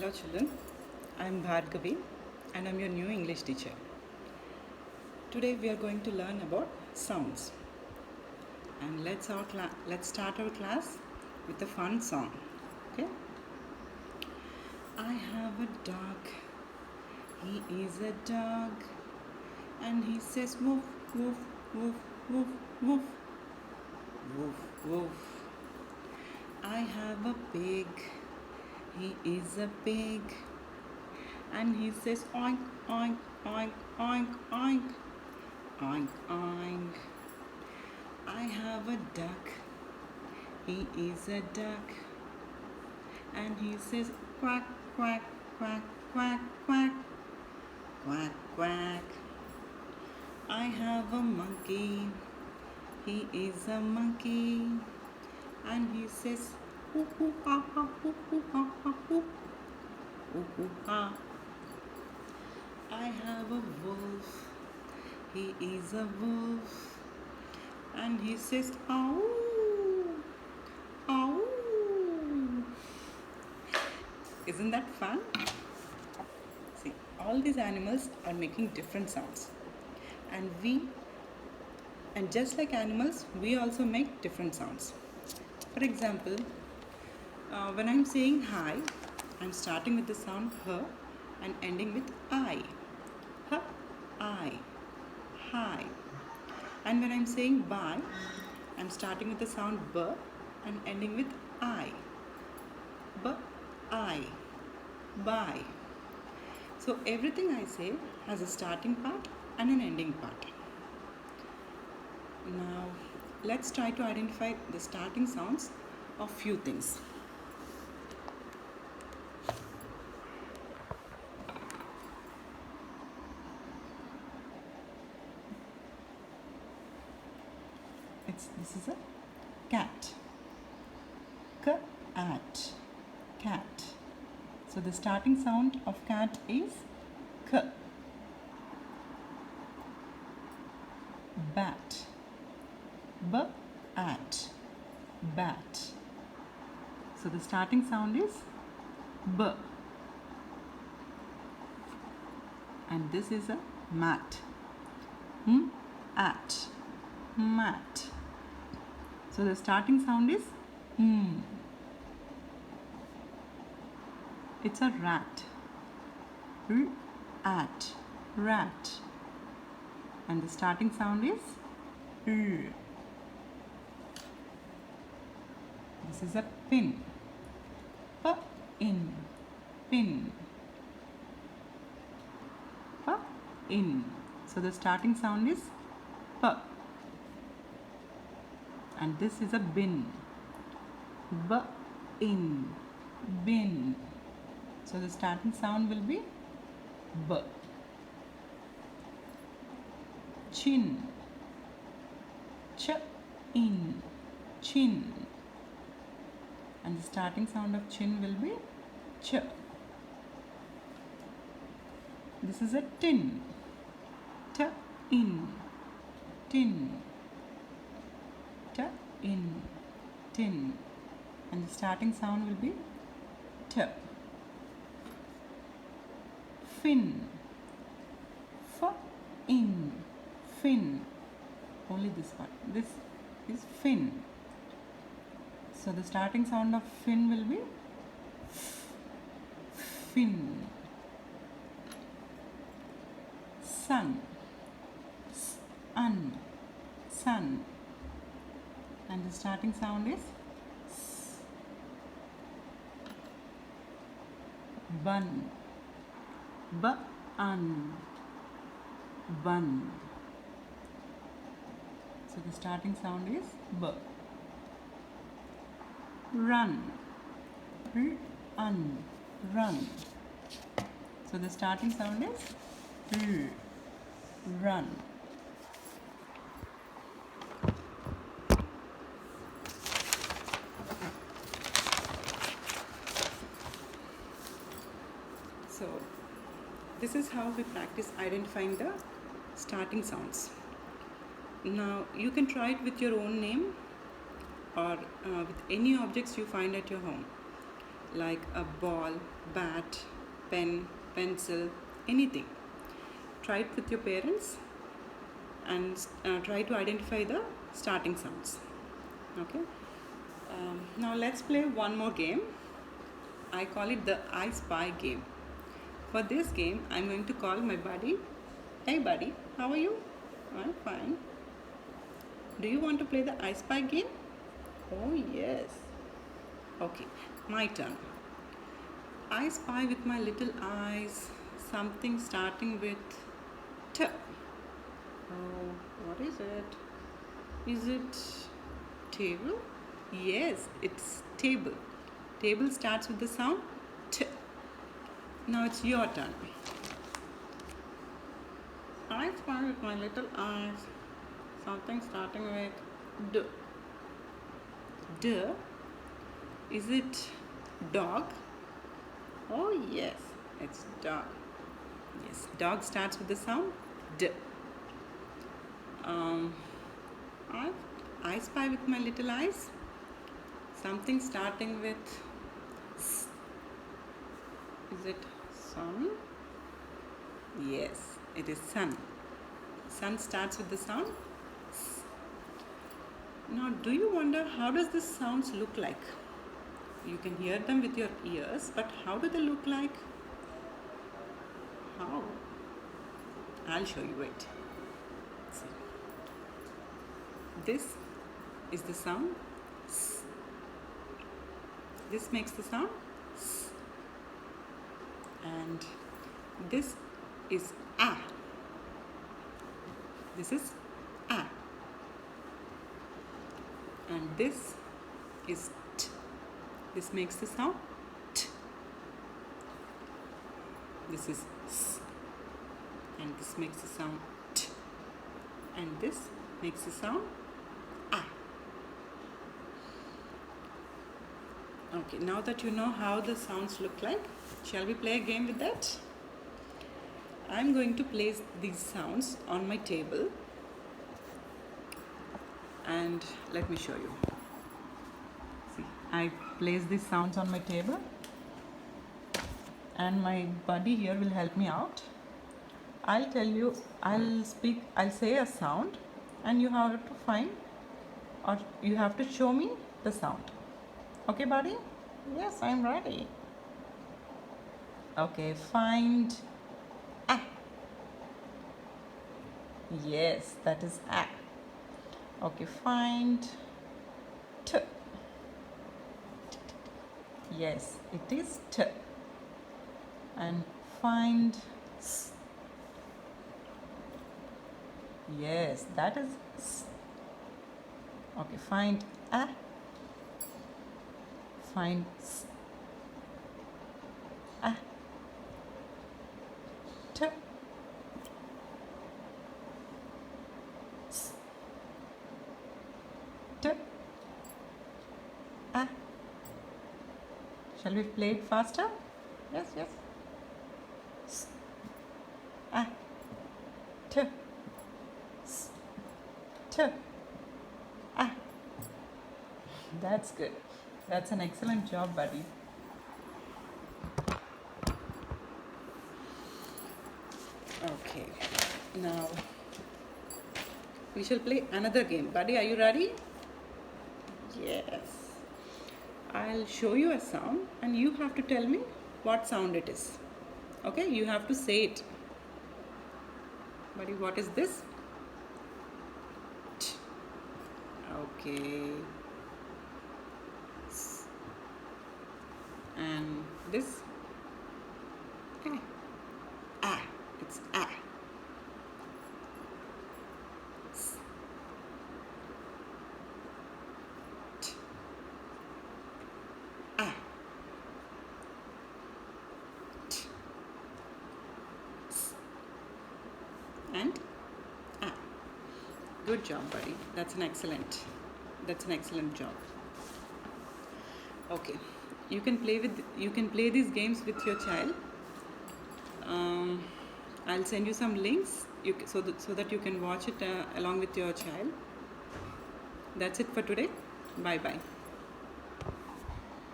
Hello children, I am Bhargavi and I am your new English teacher. Today we are going to learn about sounds. And let's start our class with a fun song. Okay? I have a dog. He is a dog. And he says woof, woof, woof, woof, woof. Woof, woof. I have a pig. He is a pig. And he says oink, oink, oink, oink, oink. Oink, oink. I have a duck. He is a duck. And he says quack, quack, quack, quack, quack. Quack, quack. I have a monkey. He is a monkey. And he says ooh, ooh, ha, ha, ooh, ooh, ha, ha, ooh. Ooh, ooh, ha. I have a wolf. He is a wolf. And he says ow, ow. Isn't that fun? See, all these animals are making different sounds. And just like animals, we also make different sounds. For example, when I'm saying hi, I'm starting with the sound h and ending with I. H, I, hi. And when I'm saying bye, I'm starting with the sound b and ending with I. B, I, bye. So everything I say has a starting part and an ending part. Now let's try to identify the starting sounds of few things. This is a cat. Cat. Cat. So the starting sound of cat is k. Bat. Bat. Bat. So the starting sound is b. And this is a mat. At. Mat. So the starting sound is m. It's a rat. At. Rat. And the starting sound is r. This is a pin. In. Pin. In. So the starting sound is p. And this is a bin. In. Bin. So the starting sound will be b. Chin. In. Chin. And the starting sound of chin will be ch. This is a tin. In. Tin. In. Tin. And the starting sound will be t. Fin. In. Fin. Only this one. This is fin. So the starting sound of fin will be fin. Sun. Sun. And the starting sound is s. Bun. Bun. So the starting sound is b. Run. Run. So the starting sound is r. Run. So this is how we practice identifying the starting sounds. Now you can try it with your own name or with any objects you find at your home. like a ball, bat, pen, pencil, anything. Try it with your parents and try to identify the starting sounds. Okay. Now let's play one more game. I call it the I Spy game. For this game, I'm going to call my buddy. Hey buddy, how are you? I'm fine. Do you want to play the I Spy game? Oh yes. Okay, my turn. I spy with my little eyes something starting with T. Oh, what is it? Is it table? Yes, it's table. Table starts with the sound T. Now it's your turn. I spy with my little eyes something starting with D. D. Is it dog? Oh yes, it's dog. Yes, dog starts with the sound D. I, I spy with my little eyes something starting with S. Is it sun? Yes, it is sun. Sun starts with the sound S. Now, do you wonder how does this sounds look like? You can hear them with your ears, but how do they look like? How? I'll show you it. See. This is the sound S. This makes the sound S. And this is A. This is A. And this is T. This makes the sound T. This is S. And this makes the sound T. And this makes the sound A. Okay, now that you know how the sounds look like, shall we play a game with that? I'm going to place these sounds on my table. And let me show you. See, I place these sounds on my table. And my buddy here will help me out. I'll tell you, I'll say a sound and you have to find or you have to show me the sound. Okay, buddy? Yes, I'm ready. Okay, find A. Yes, that is A. Okay, find T. Yes, it is T. And find S. Yes, that is S. Okay, find A. Find S. A. T. S. T. A. Shall we play it faster? Yes, yes. S. A. T. S. T. A. That's good. That's an excellent job, buddy. Okay, now we shall play another game. Buddy, are you ready? Yes. I'll show you a sound and you have to tell me what sound it is. Okay, you have to say it. Buddy, what is this? T. Okay. S. And this? A. A. It's A. S. T. A. T. S. And A. Good job, buddy. That's an excellent job. Okay, you can play these games with your child. I'll send you some links so that you can watch it along with your child. That's it for today. Bye bye.